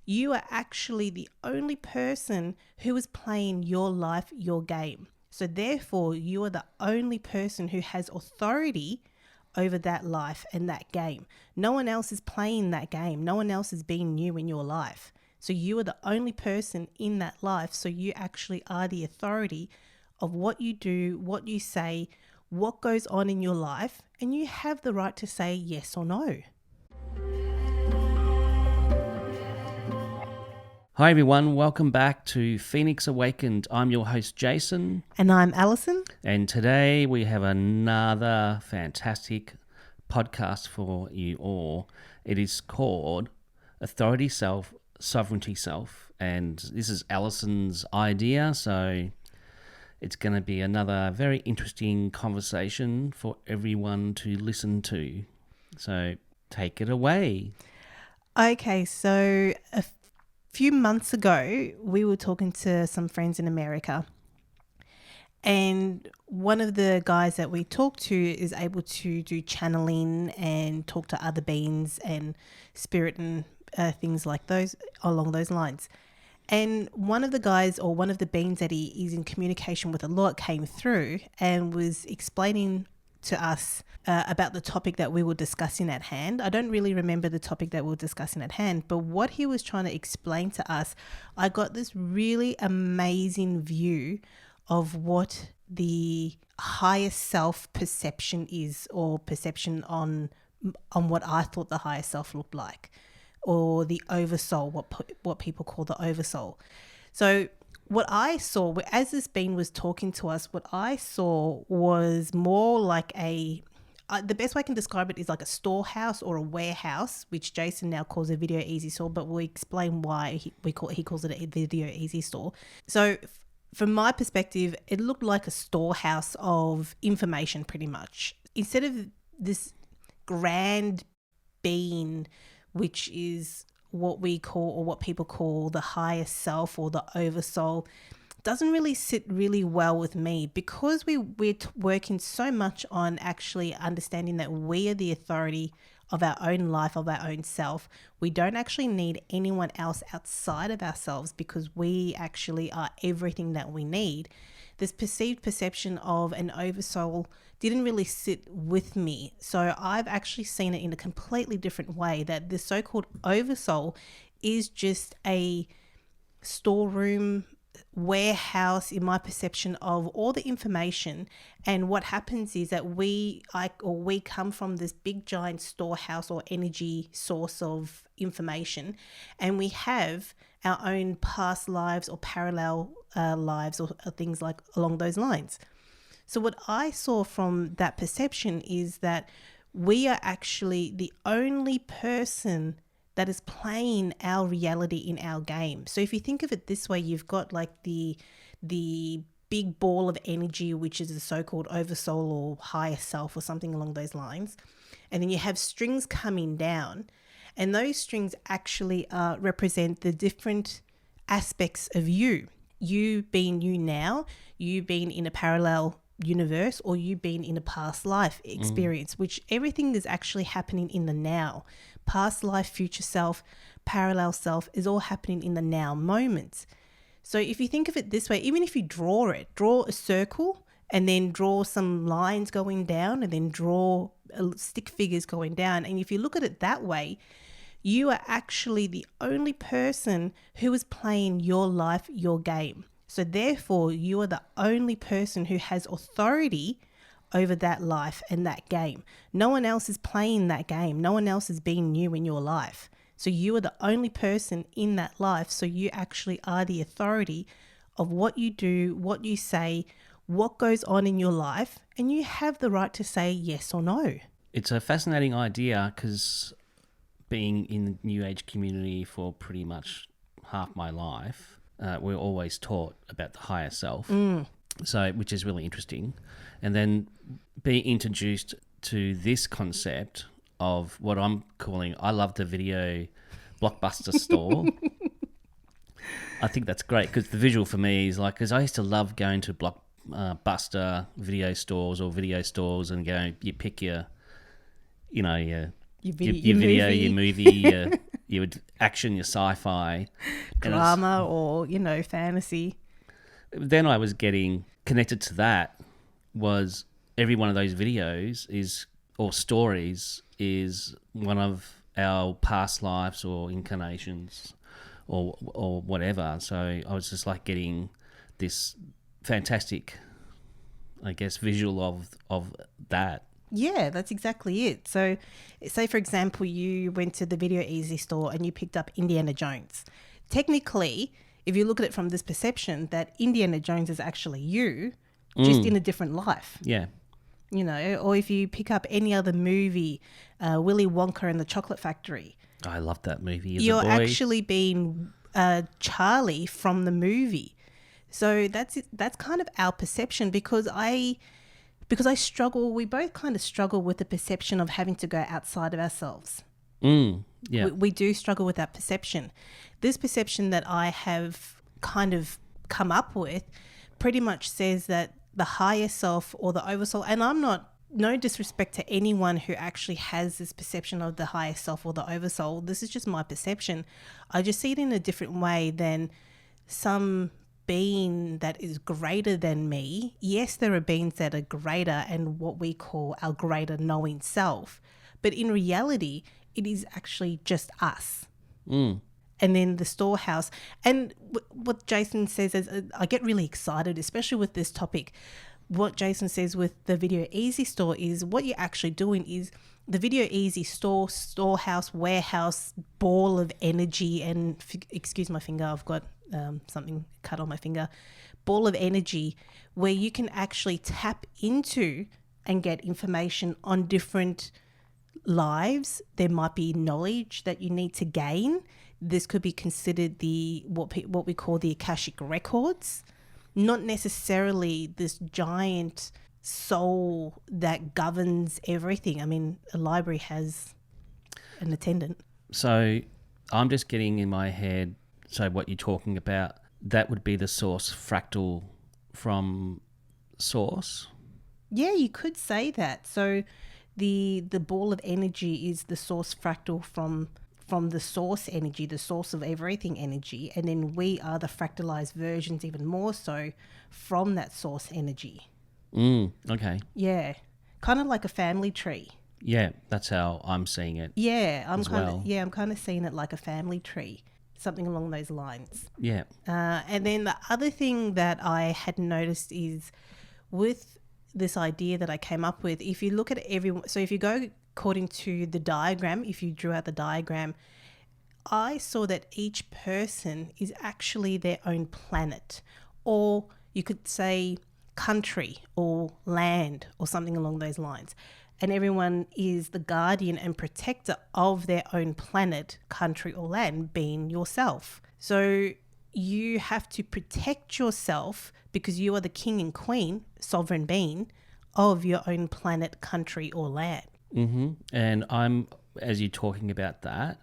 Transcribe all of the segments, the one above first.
You are actually the only person who is playing your life, your game. So therefore, you are the only person who has authority over that life and that game. No one else is playing that game. No one else is being you in your life. So you are the only person in that life. So you actually are the authority of what you do, what you say, what goes on in your life, and you have the right to say yes or no. Hi everyone, welcome back to Phoenix Awakened. I'm your host Jason. And I'm Alison. And today we have another fantastic podcast for you all. It is called Authority Self, Sovereignty Self. And this is Alison's idea, so it's going to be another very interesting conversation for everyone to listen to. So take it away. Okay, so a few months ago, we were talking to some friends in America. And one of the guys that we talked to is able to do channeling and talk to other beings and spirit and things like those along those lines. And one of the guys or one of the beings that he is in communication with a lot came through and was explaining to us about the topic that we were discussing at hand. I don't really remember the topic that we were discussing at hand, but what he was trying to explain to us, I got this really amazing view of what the higher self perception is, or perception on what I thought the higher self looked like, or the oversoul, what people call the oversoul. So what I saw, as this being was talking to us, what I saw was more like the best way I can describe it is like a storehouse or a warehouse, which Jason now calls a video easy store, but we'll explain why he calls it a video easy store. So from my perspective, it looked like a storehouse of information pretty much. Instead of this grand being, which is what we call, or what people call, the higher self or the oversoul, doesn't really sit really well with me, because we're working so much on actually understanding that we are the authority of our own life, of our own self. We don't actually need anyone else outside of ourselves, because we actually are everything that we need. This perceived perception of an oversoul didn't really sit with me. So I've actually seen it in a completely different way, that the so-called oversoul is just a storeroom, warehouse, in my perception, of all the information. And what happens is that we come from this big giant storehouse or energy source of information, and we have our own past lives or parallel lives or things like along those lines. So what I saw from that perception is that we are actually the only person that is playing our reality in our game. So if you think of it this way, you've got like the big ball of energy, which is the so-called oversoul or higher self or something along those lines. And then you have strings coming down, and those strings actually represent the different aspects of you. You being you now, you being in a parallel universe, or you being in a past life experience, which everything is actually happening in the now. Past life, future self, parallel self is all happening in the now moment. So if you think of it this way, even if you draw a circle and then draw some lines going down and then draw stick figures going down, and if you look at it that way, you are actually the only person who is playing your life, your game. So therefore, you are the only person who has authority over that life and that game. No one else is playing that game. No one else is being you in your life. So you are the only person in that life. So you actually are the authority of what you do, what you say, what goes on in your life, and you have the right to say yes or no. It's a fascinating idea, because being in the New Age community for pretty much half my life, we're always taught about the higher self, so which is really interesting. And then being introduced to this concept of what I'm calling, I love the video blockbuster store. I think that's great, because the visual for me is like, because I used to love going to blockbuster video stores or video stores and go, you pick your video, your movie, your action, your sci-fi. And it was- Drama or, fantasy. then I was getting connected to that was every one of those videos or stories is one of our past lives or incarnations or whatever. So I was just like getting this fantastic, I guess, visual of that. Yeah, that's exactly it. So, say for example, you went to the Video Easy store and you picked up Indiana Jones. Technically, if you look at it from this perception, that Indiana Jones is actually you, just in a different life. Yeah. Or if you pick up any other movie, Willy Wonka and the Chocolate Factory, I loved that movie as you're a boy. actually being Charlie from the movie. So that's kind of our perception because I struggle. We both kind of struggle with the perception of having to go outside of ourselves. Yeah. We do struggle with that perception. This perception that I have kind of come up with pretty much says that the higher self or the oversoul, and no disrespect to anyone who actually has this perception of the higher self or the oversoul. This is just my perception. I just see it in a different way than some being that is greater than me. Yes, there are beings that are greater and what we call our greater knowing self. But in reality, it is actually just us. And then the storehouse. And what Jason says is, I get really excited, especially with this topic. What Jason says with the Video Easy store is what you're actually doing is the Video Easy store, storehouse, warehouse, ball of energy, and excuse my finger, I've got something cut on my finger, ball of energy where you can actually tap into and get information on different lives. There might be knowledge that you need to gain. This could be considered what we call the Akashic records, not necessarily this giant soul that governs everything. I mean, a library has an attendant. So I'm just getting in my head, so what you're talking about, that would be the source fractal from source? Yeah, you could say that. So the ball of energy is the source fractal from the source energy, the source of everything energy, and then we are the fractalized versions even more so from that source energy. Okay. Yeah, kind of like a family tree. Yeah, that's how I'm seeing it. Yeah, I'm well. kind of seeing it like a family tree, something along those lines. Yeah. And then the other thing that I had noticed is with this idea that I came up with, if you look at everyone, so if you go according to the diagram, if you drew out the diagram, I saw that each person is actually their own planet, or you could say country or land or something along those lines. And everyone is the guardian and protector of their own planet, country or land, being yourself. So you have to protect yourself because you are the king and queen, sovereign being of your own planet, country or land. And I'm, as you're talking about that,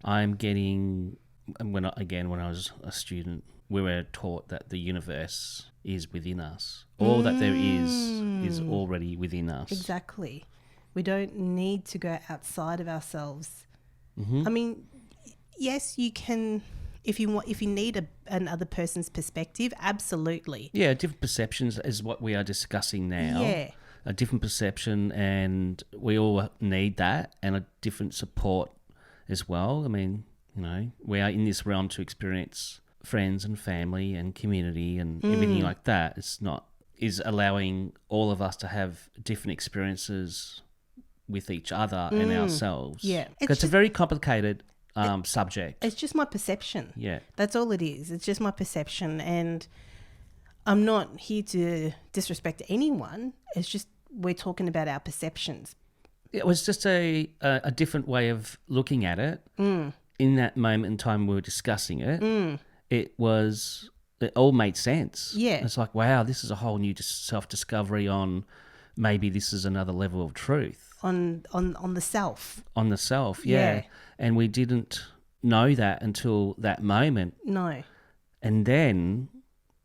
I'm getting, when I was a student, we were taught that the universe is within us. All that there is already within us. Exactly. We don't need to go outside of ourselves. I mean, yes, you can, if you need another person's perspective, absolutely. Yeah, different perceptions is what we are discussing now. Yeah. A different perception, and we all need that, and a different support as well. I mean, we are in this realm to experience friends and family and community and everything like that. Is allowing all of us to have different experiences with each other and ourselves. Yeah. It's a very complicated subject. It's just my perception. Yeah. That's all it is. It's just my perception, and I'm not here to disrespect anyone. It's just we're talking about our perceptions. It was just a different way of looking at it. In that moment in time we were discussing it, it all made sense. Yeah. It's like, wow, this is a whole new self-discovery on maybe this is another level of truth. On the self. On the self, yeah. Yeah. And we didn't know that until that moment. No. And then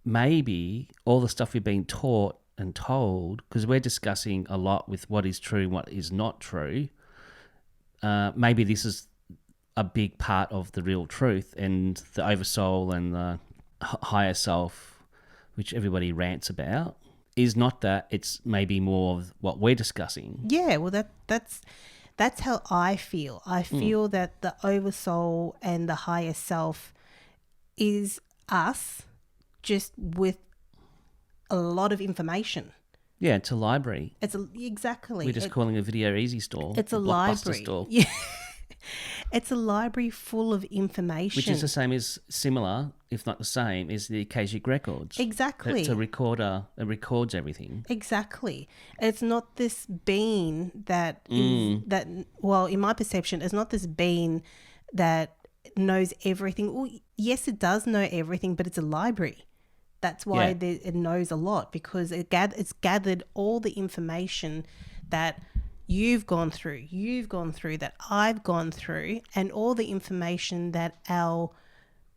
maybe all the stuff we've been taught and told, because we're discussing a lot with what is true and what is not true, maybe this is a big part of the real truth, and the oversoul and the higher self, which everybody rants about, is not that. It's maybe more of what we're discussing. Yeah, well, that's how I feel. I feel that the oversoul and the higher self is us, just with a lot of information. Yeah, it's a library. Exactly. We're just calling a Video Easy store. It's a Blockbuster library. store. Yeah. It's a library full of information. Which is the same as, similar, if not the same, is the Akashic Records. Exactly. It's a recorder that records everything. Exactly. It's not this being that is that. Well, in my perception, it's not this being that knows everything. Well, yes, it does know everything, but it's a library. That's why it knows a lot, because it's gathered all the information that you've gone through, that I've gone through, and all the information that our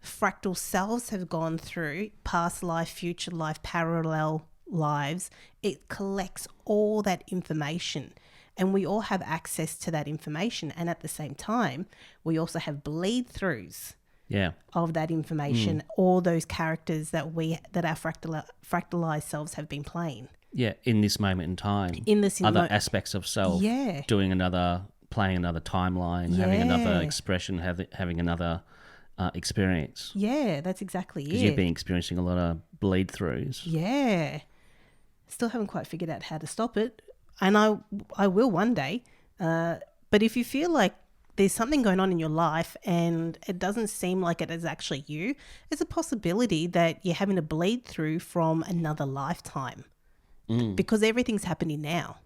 fractal selves have gone through, past life, future life, parallel lives. It collects all that information, and we all have access to that information. And at the same time, we also have bleed throughs of that information, all those characters that our fractalized selves have been playing. Yeah, in this moment in time. Other aspects of self. Yeah. Playing another timeline, having another expression, having another experience. Yeah, that's exactly it. Because you've been experiencing a lot of bleed throughs. Yeah. Still haven't quite figured out how to stop it. And I will one day. But if you feel like there's something going on in your life and it doesn't seem like it is actually you, it's a possibility that you're having a bleed through from another lifetime. Because everything's happening now.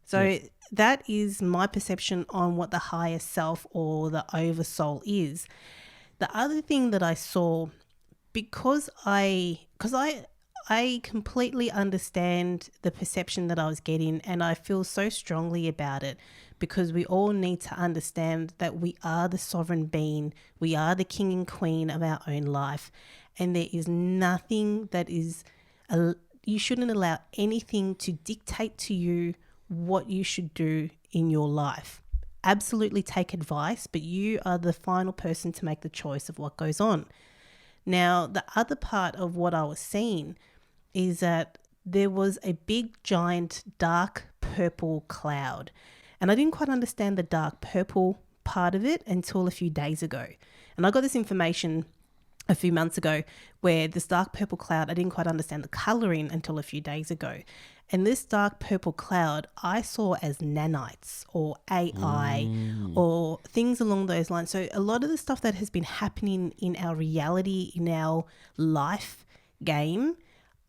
So that is my perception on what the higher self or the oversoul is. The other thing that I saw, because I completely understand the perception that I was getting, and I feel so strongly about it, because we all need to understand that we are the sovereign being. We are the king and queen of our own life, and there is nothing that is you shouldn't allow anything to dictate to you what you should do in your life. Absolutely take advice, but you are the final person to make the choice of what goes on. Now, the other part of what I was seeing is that there was a big, giant, dark purple cloud. And I didn't quite understand the dark purple part of it until a few days ago. And I got this information a few months ago, where this dark purple cloud, I didn't quite understand the colouring until a few days ago. And this dark purple cloud I saw as nanites or AI or things along those lines. So a lot of the stuff that has been happening in our reality, in our life game,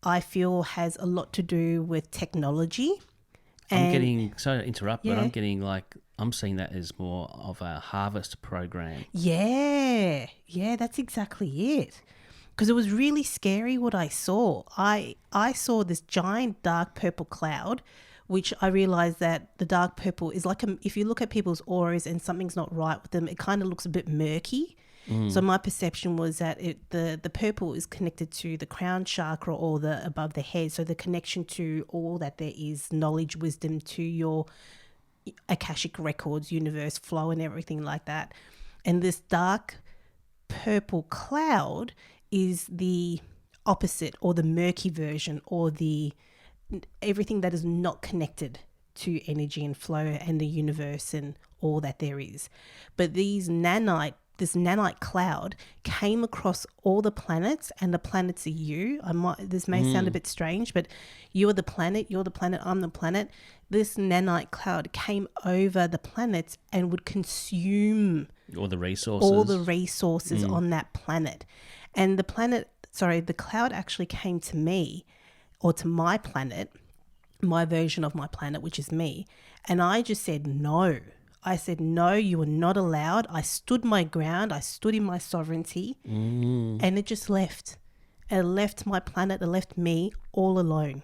I feel has a lot to do with technology. Sorry to interrupt, but I'm seeing that as more of a harvest program. Yeah, that's exactly it. Because it was really scary what I saw. I saw this giant dark purple cloud, which I realized that the dark purple is like, if you look at people's auras and something's not right with them, it kind of looks a bit murky. So my perception was that the purple is connected to the crown chakra, or the above the head. So the connection to all that there is, knowledge, wisdom, to your Akashic records, universe flow and everything like that. And this dark purple cloud is the opposite, or the murky version, or the everything that is not connected to energy and flow and the universe and all that there is. But this nanite cloud came across all the planets, and the planets are you. This may sound a bit strange, but you're the planet, I'm the planet. This nanite cloud came over the planets and would consume all the resources on that planet. And the cloud actually came to me, or to my planet, my version of my planet, which is me. And I just said, no. I said, no, you are not allowed. I stood my ground. I stood in my sovereignty, and it just left. It left my planet. It left me all alone.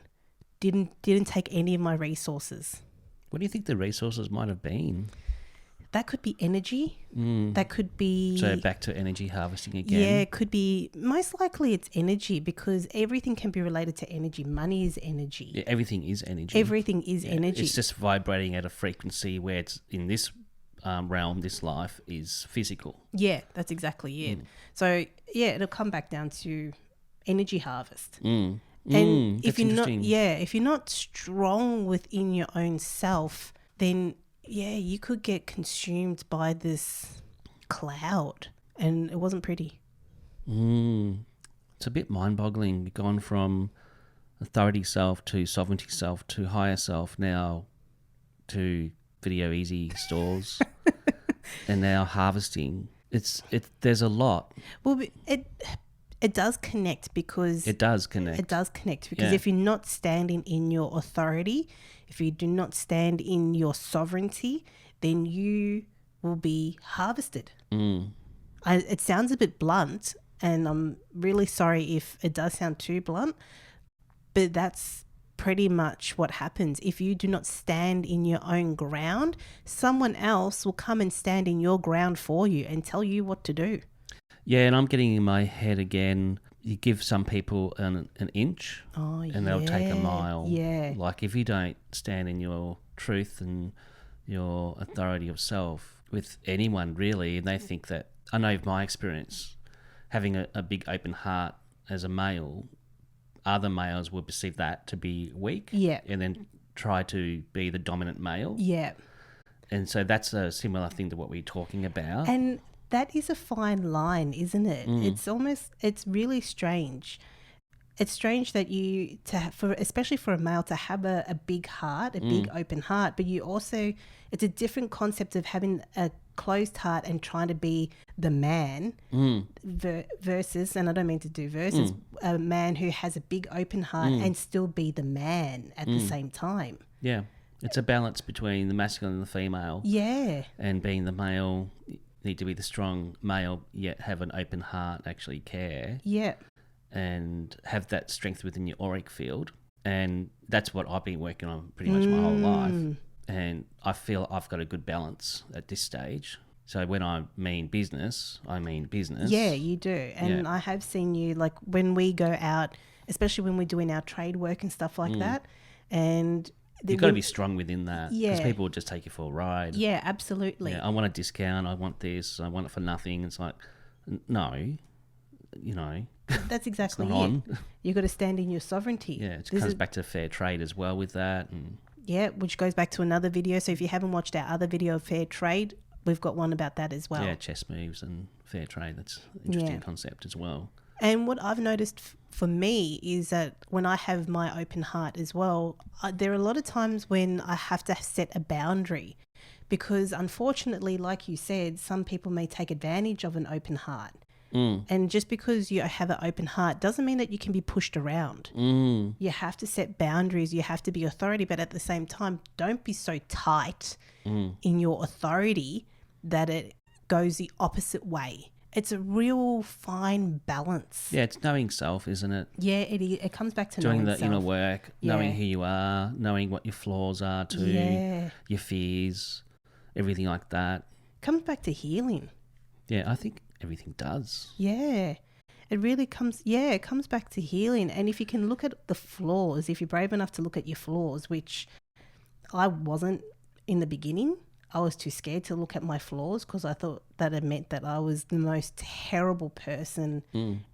Didn't take any of my resources. What do you think the resources might have been? That could be energy. That could be... So back to energy harvesting again. Yeah, it could be... Most likely it's energy, because everything can be related to energy. Money is energy. Yeah, everything is energy. Everything is energy. It's just vibrating at a frequency where it's in this realm, this life, is physical. Yeah, that's exactly it. So, yeah, it'll come back down to energy harvest. And if That's you're not, interesting. if you're not strong within your own self, then you could get consumed by this cloud, and it wasn't pretty. It's a bit mind-boggling. We've gone from authority self to sovereignty self to higher self, now to video easy stores, and now harvesting. There's a lot. Well, it does connect because It does connect. because Yeah. if you're not standing in your authority, if you do not stand in your sovereignty, then you will be harvested. It sounds a bit blunt, and I'm really sorry if it does sound too blunt, but that's pretty much what happens. If you do not stand in your own ground, someone else will come and stand in your ground for you and tell you what to do. Yeah, and I'm getting in my head again. You give some people an inch, and they'll take a mile. Yeah. Like if you don't stand in your truth and your authority of self with anyone really, and they think that, I know my experience, having a big open heart as a male, other males will perceive that to be weak. Yeah. And then try to be the dominant male. Yeah. And so that's a similar thing to what we're talking about. And that is a fine line, isn't it? It's really strange. It's strange that especially for a male to have a big heart, a big open heart, but it's a different concept of having a closed heart and trying to be the man versus, and I don't mean to do versus, a man who has a big open heart and still be the man at the same time. Yeah. It's a balance between the masculine and the female. Yeah. And being the male, you need to be the strong male, yet have an open heart, actually care. Yeah. And have that strength within your auric field. And that's what I've been working on pretty much my whole life. And I feel I've got a good balance at this stage. So when I mean business, I mean business. Yeah, you do. And I have seen you, like when we go out, especially when we're doing our trade work and stuff like that. And you've got to be strong within that. Yeah. Because people will just take you for a ride. Yeah, absolutely. Yeah, I want a discount. I want this. I want it for nothing. It's like, no, That's exactly it's not on. You've got to stand in your sovereignty. Yeah, it comes back to fair trade as well with that. And yeah, which goes back to another video. So if you haven't watched our other video of fair trade, we've got one about that as well. yeah, chess moves and fair trade. That's an interesting concept as well. And what I've noticed for me is that when I have my open heart as well, there are a lot of times when I have to set a boundary because unfortunately, like you said, some people may take advantage of an open heart. And just because you have an open heart doesn't mean that you can be pushed around. You have to set boundaries. You have to be authority. But at the same time, don't be so tight in your authority that it goes the opposite way. It's a real fine balance. Yeah, it's knowing self, isn't it? Yeah, it comes back to doing knowing the self. inner work, knowing who you are, knowing what your flaws are too, your fears, everything like that. Comes back to healing. Yeah, I think everything does. Yeah. It really comes back to healing. And if you can look at the flaws, if you're brave enough to look at your flaws, which I wasn't in the beginning, I was too scared to look at my flaws because I thought that it meant that I was the most terrible person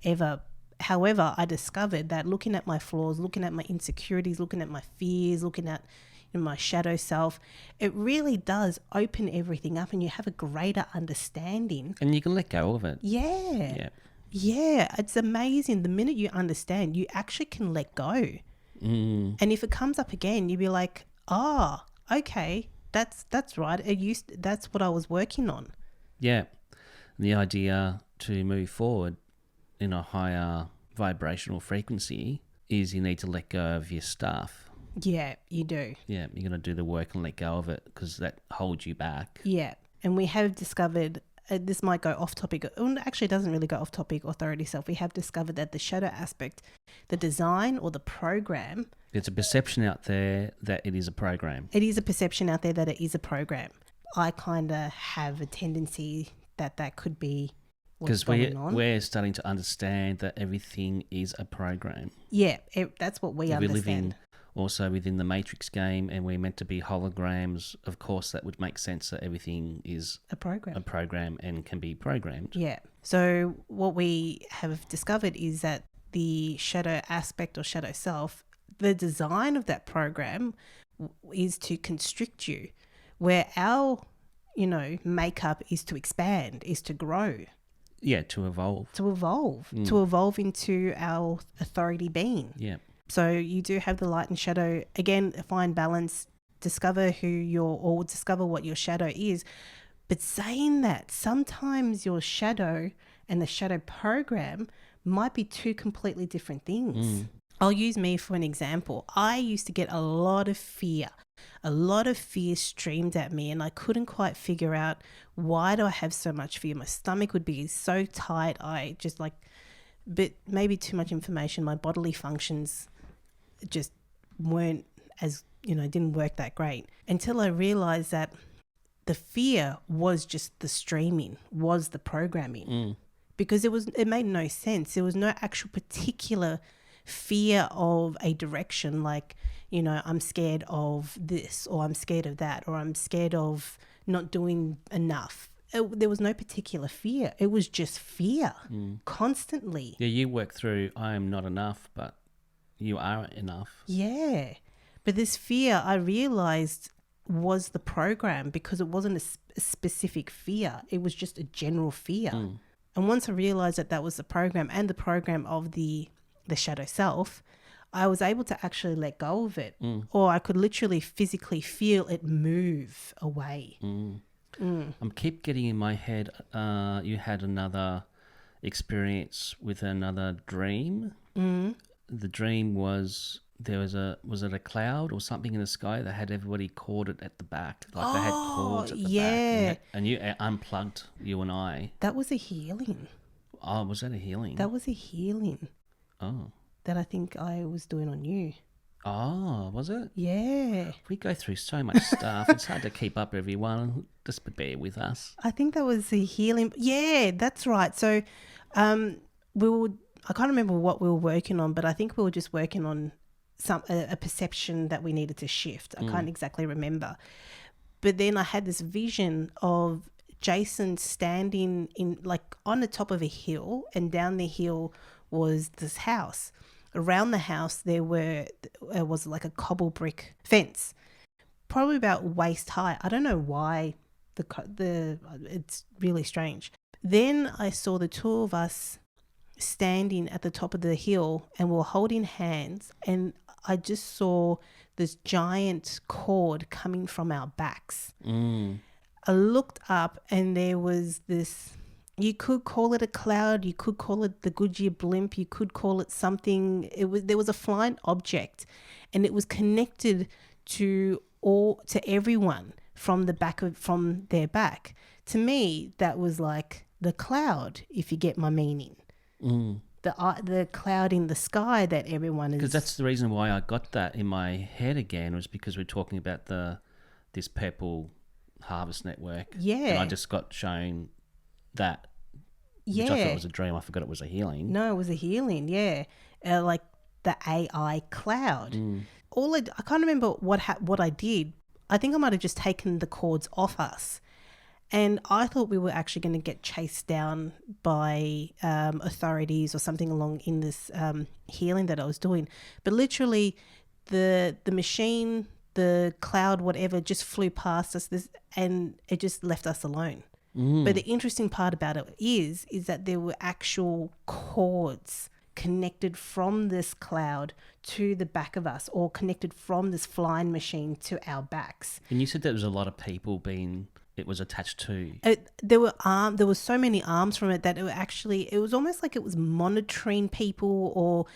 ever. However, I discovered that looking at my flaws, looking at my insecurities, looking at my fears, looking at my shadow self, it really does open everything up and you have a greater understanding. And you can let go of it. Yeah. Yeah, it's amazing. The minute you understand, you actually can let go. And if it comes up again, you'll be like, oh, okay, that's right. That's what I was working on. Yeah. And the idea to move forward in a higher vibrational frequency is you need to let go of your stuff. Yeah, you do. Yeah, you're going to do the work and let go of it because that holds you back. Yeah, and we have discovered, this might go off topic, actually it doesn't really go off topic, authority self. We have discovered that the shadow aspect, the design or the program. There's a perception out there that it is a program. It is a perception out there that it is a program. I kind of have a tendency that could be what's going on. Because we're starting to understand that everything is a program. Yeah, that's what we understand. We're living also within the Matrix game, and we're meant to be holograms, of course that would make sense that everything is A program. a program and can be programmed. Yeah. So what we have discovered is that the shadow aspect or shadow self, the design of that program is to constrict you, where our, makeup is to expand, is to grow, Yeah, to evolve. to evolve into our authority being. Yeah. So you do have the light and shadow. Again, find balance, discover discover what your shadow is. But saying that, sometimes your shadow and the shadow program might be two completely different things. I'll use me for an example. I used to get a lot of fear. A lot of fear streamed at me, and I couldn't quite figure out, why do I have so much fear? My stomach would be so tight. I just but maybe too much information. My bodily functions just weren't as, didn't work that great, until I realized that the fear was just the streaming, was the programming, because it made no sense. There was no actual particular fear of a direction, like, I'm scared of this, or I'm scared of that, or I'm scared of not doing enough. There was no particular fear. It was just fear constantly. Yeah, you work through, I am not enough, but you are enough. Yeah. But this fear, I realized, was the program, because it wasn't a specific fear. It was just a general fear. And once I realized that was the program, and the program of the shadow self, I was able to actually let go of it. Or I could literally physically feel it move away. I'm keep getting in my head, you had another experience with another dream. The dream was, was it a cloud or something in the sky that had everybody corded at the back? Like they had cords at the back. And you unplugged, you and I. That was a healing. Oh, was that a healing? That was a healing. Oh. That I think I was doing on you. Oh, was it? Yeah. We go through so much stuff. It's hard to keep up, everyone. Just bear with us. I think that was the healing. Yeah, that's right. So I can't remember what we were working on, but I think we were just working on a perception that we needed to shift. I can't exactly remember. But then I had this vision of Jason standing on the top of a hill, and down the hill was this house. Around the house there was like a cobble brick fence, probably about waist high. I don't know why it's really strange. Then I saw the two of us standing at the top of the hill, and we were holding hands, and I just saw this giant cord coming from our backs. I looked up, and there was this, you could call it a cloud, you could call it the Goodyear blimp, you could call it something. There was a flying object, and it was connected to everyone from their back. To me, that was like the cloud, if you get my meaning. The cloud in the sky that everyone is. Because that's the reason why I got that in my head again, was because we're talking about this purple harvest network. Yeah. And I just got shown that. Yeah. Which I thought was a dream. I forgot it was a healing. No, it was a healing. Yeah. Like the AI cloud. I can't remember what I did. I think I might have just taken the cords off us. And I thought we were actually going to get chased down by authorities or something along in this healing that I was doing. But literally the machine, the cloud, whatever, just flew past us and it just left us alone. But the interesting part about it is that there were actual cords connected from this cloud to the back of us, or connected from this flying machine to our backs. And you said there was a lot of people it was attached to. There were so many arms from it that it was almost like it was monitoring people, or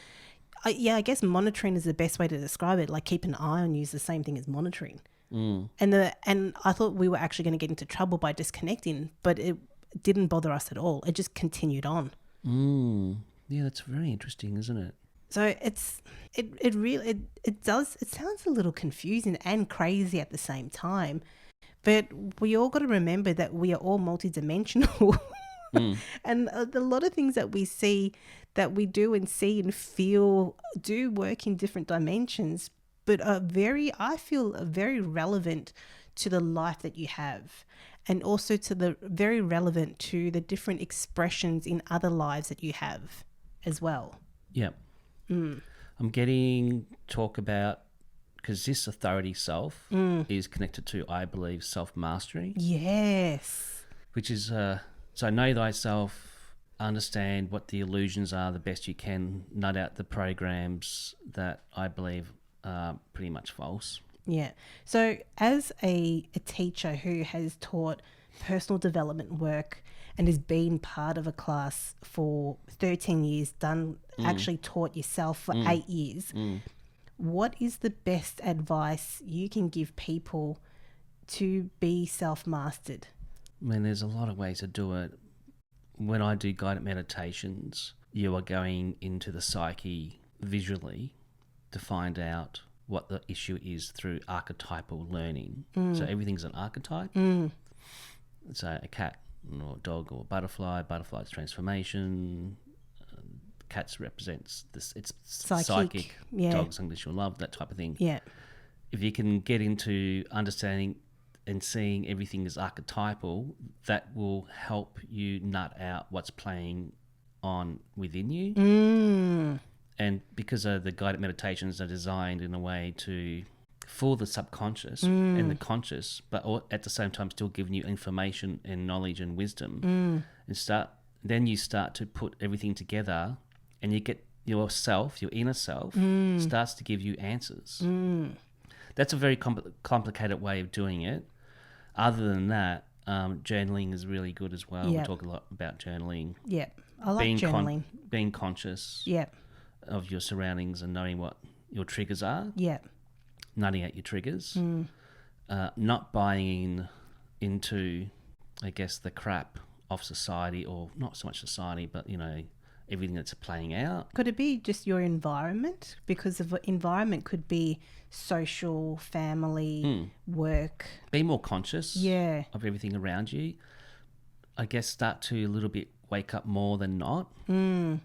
I guess monitoring is the best way to describe it. Like keep an eye on you is the same thing as monitoring. And I thought we were actually going to get into trouble by disconnecting, but it didn't bother us at all. It just continued on. Yeah, that's very interesting, isn't it? So it sounds a little confusing and crazy at the same time. But we all got to remember that we are all multidimensional. And a lot of things that we see, that we do and see and feel, do work in different dimensions. but I feel very relevant to the life that you have, and also to the very relevant to the different expressions in other lives that you have as well. Yeah. I'm getting talk about, because this authority self is connected to, I believe, self-mastery, Yes. which is, so know thyself, understand what the illusions are the best you can, nut out the programs that I believe are pretty much false. Yeah. So as a teacher who has taught personal development work and has been part of a class for 13 years, actually taught yourself for 8 years, what is the best advice you can give people to be self-mastered? I mean, there's a lot of ways to do it. When I do guided meditations, you are going into the psyche visually to find out what the issue is through archetypal learning. So everything's an archetype. So a cat or dog or butterfly's transformation. Cats represents this. It's psychic. Yeah. Dogs unconditional love, that type of thing. Yeah. If you can get into understanding and seeing everything as archetypal, that will help you nut out what's playing on within you. And because the guided meditations are designed in a way to fool the subconscious and the conscious, but at the same time still giving you information and knowledge and wisdom, and then you start to put everything together, and you get yourself, your inner self, starts to give you answers. That's a very complicated way of doing it. Other than that, journaling is really good as well. Yep. We talk a lot about journaling. Yeah. I like journaling. Being conscious Yeah. of your surroundings and knowing what your triggers are. Yeah. Nutting out your triggers. Not buying into, I guess, the crap of society, or not so much society, but, everything that's playing out. Could it be just your environment? Because the environment could be social, family, work. Be more conscious Yeah. of everything around you. I guess start to a little bit wake up more than not, and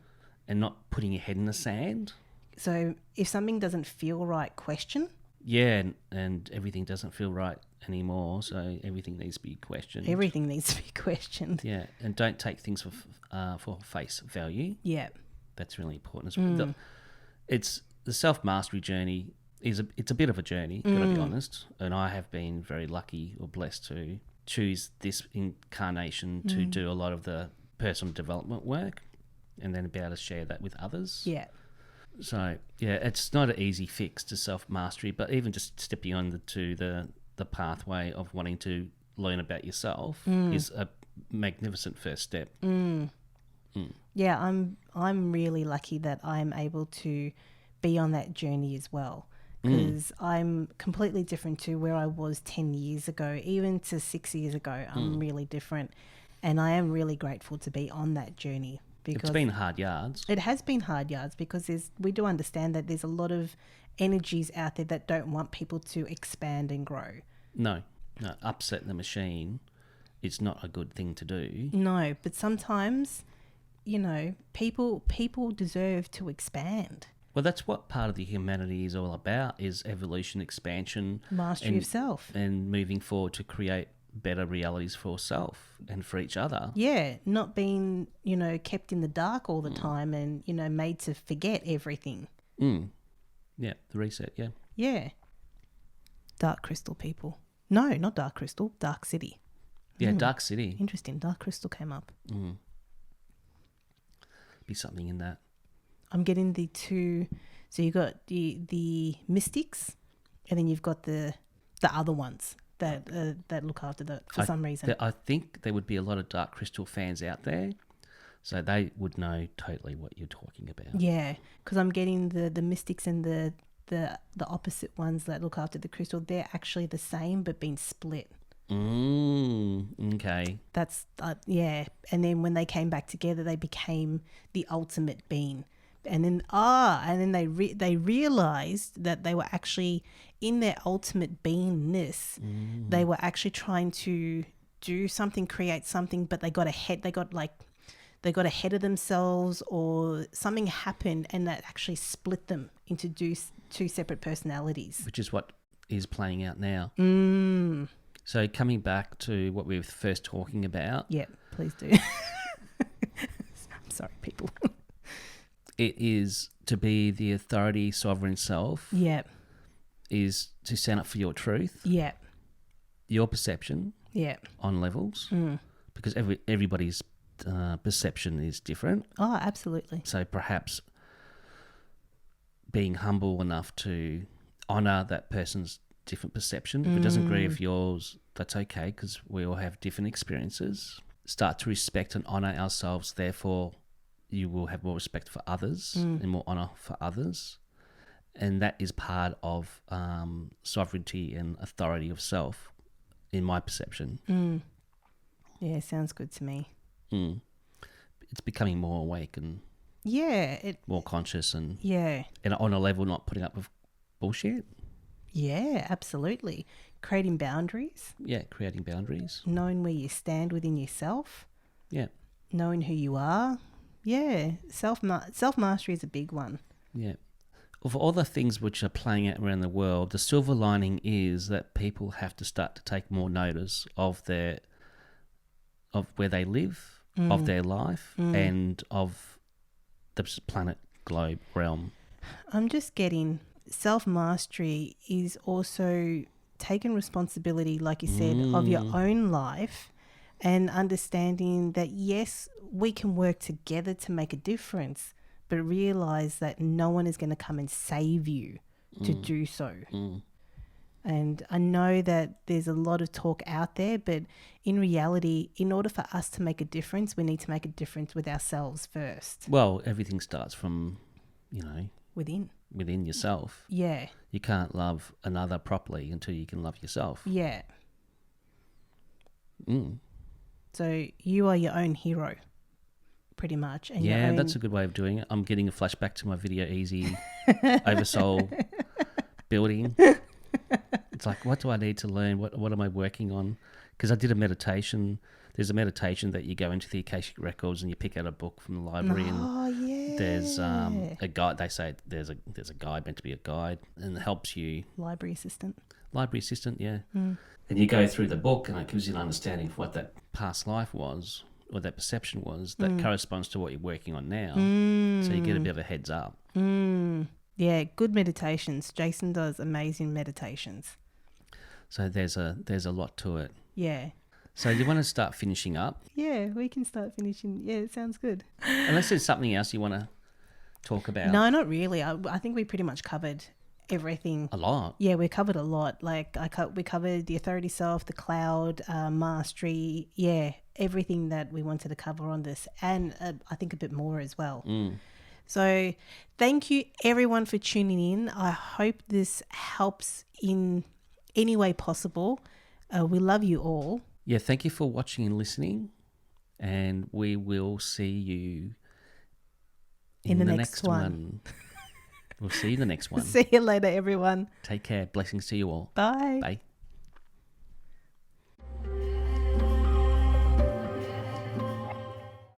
not putting your head in the sand. So if something doesn't feel right, question. Yeah, and everything doesn't feel right anymore, so everything needs to be questioned. Everything needs to be questioned. Yeah, and don't take things for face value. Yeah. That's really important as well. It's the self-mastery journey it's a bit of a journey, gotta be honest, and I have been very lucky or blessed to choose this incarnation to do a lot of the personal development work, and then be able to share that with others. Yeah. So yeah, it's not an easy fix to self-mastery, but even just stepping on to the pathway of wanting to learn about yourself is a magnificent first step. Yeah, I'm really lucky that I'm able to be on that journey as well, because I'm completely different to where I was 10 years ago, even to 6 years ago. I'm really different, and I am really grateful to be on that journey. Because It's been hard yards. it has been hard yards, because we do understand that there's a lot of energies out there that don't want people to expand and grow. No, upset the machine. It's not a good thing to do. No, but sometimes, people deserve to expand. Well, that's what part of the humanity is all about, is evolution, expansion. Mastery of self. And moving forward to create better realities for self and for each other. Yeah, not being, kept in the dark all the time and, made to forget everything. Yeah, the reset, yeah. Yeah. Dark Crystal people. No, not Dark Crystal, Dark City. Yeah, Dark City. Interesting. Dark Crystal came up. Be something in that. I'm getting the two. So you got the mystics, and then you've got the other ones that look after that for some reason. I think there would be a lot of Dark Crystal fans out there, so they would know totally what you're talking about. Yeah, because I'm getting the mystics and the opposite ones that look after the crystal. They're actually the same but being split. Okay. That's yeah. And then when they came back together, they became the ultimate being. And then they realized that they were actually in their ultimate beingness. They were actually trying to do something, create something, but they got ahead. They got they got ahead of themselves or something happened and that actually split them into two separate personalities. Which is what is playing out now. Mm. So coming back to what we were first talking about. Yeah, please do. I'm sorry, people. It is to be the authority, sovereign self. Yeah. Is to stand up for your truth. Yeah. Your perception. Yeah. On levels. Because everybody's perception is different. Oh, absolutely. So perhaps being humble enough to honour that person's different perception. If it doesn't agree with yours, that's okay, because we all have different experiences. Start to respect and honour ourselves, therefore you will have more respect for others and more honour for others. And that is part of sovereignty and authority of self, in my perception. Yeah, sounds good to me. It's becoming more awake and more conscious and on a level not putting up with bullshit. Yeah, absolutely. Creating boundaries. Yeah, creating boundaries. Knowing where you stand within yourself. Yeah. Knowing who you are. Yeah, self-mastery is a big one. Yeah. Of all the things which are playing out around the world, the silver lining is that people have to start to take more notice of where they live, of their life, and of the planet, globe, realm. I'm just getting self-mastery is also taking responsibility, like you said, of your own life and understanding that, yes, we can work together to make a difference, but realize that no one is going to come and save you to do so. And I know that there's a lot of talk out there, but in reality, in order for us to make a difference, we need to make a difference with ourselves first. Well, everything starts from, Within yourself. Yeah. You can't love another properly until you can love yourself. Yeah. So you are your own hero, pretty much. And that's a good way of doing it. I'm getting a flashback to my Video Easy Oversoul building. It's like, what do I need to learn? What am I working on? Because I did a meditation. There's a meditation that you go into the Akashic Records and you pick out a book from the library. There's a guide. They say there's a guide, meant to be a guide, and it helps you. Library assistant, yeah. And you go through the book and it gives you an understanding of what that past life was, or that perception was, that corresponds to what you're working on now. So you get a bit of a heads up. Yeah, good meditations. Jason does amazing meditations. So there's a lot to it. Yeah. So you want to start finishing up? Yeah, we can start finishing. Yeah, it sounds good. Unless there's something else you want to talk about. No, not really. I think we pretty much covered everything. A lot. Yeah, we covered a lot. Like we covered the authority self, the cloud, mastery. Yeah, everything that we wanted to cover on this, and I think a bit more as well. So thank you everyone for tuning in. I hope this helps in any way possible. We love you all. Yeah, thank you for watching and listening, and we will see you in the next one. We'll see you in the next one. See you later, everyone. Take care. Blessings to you all. Bye. Bye.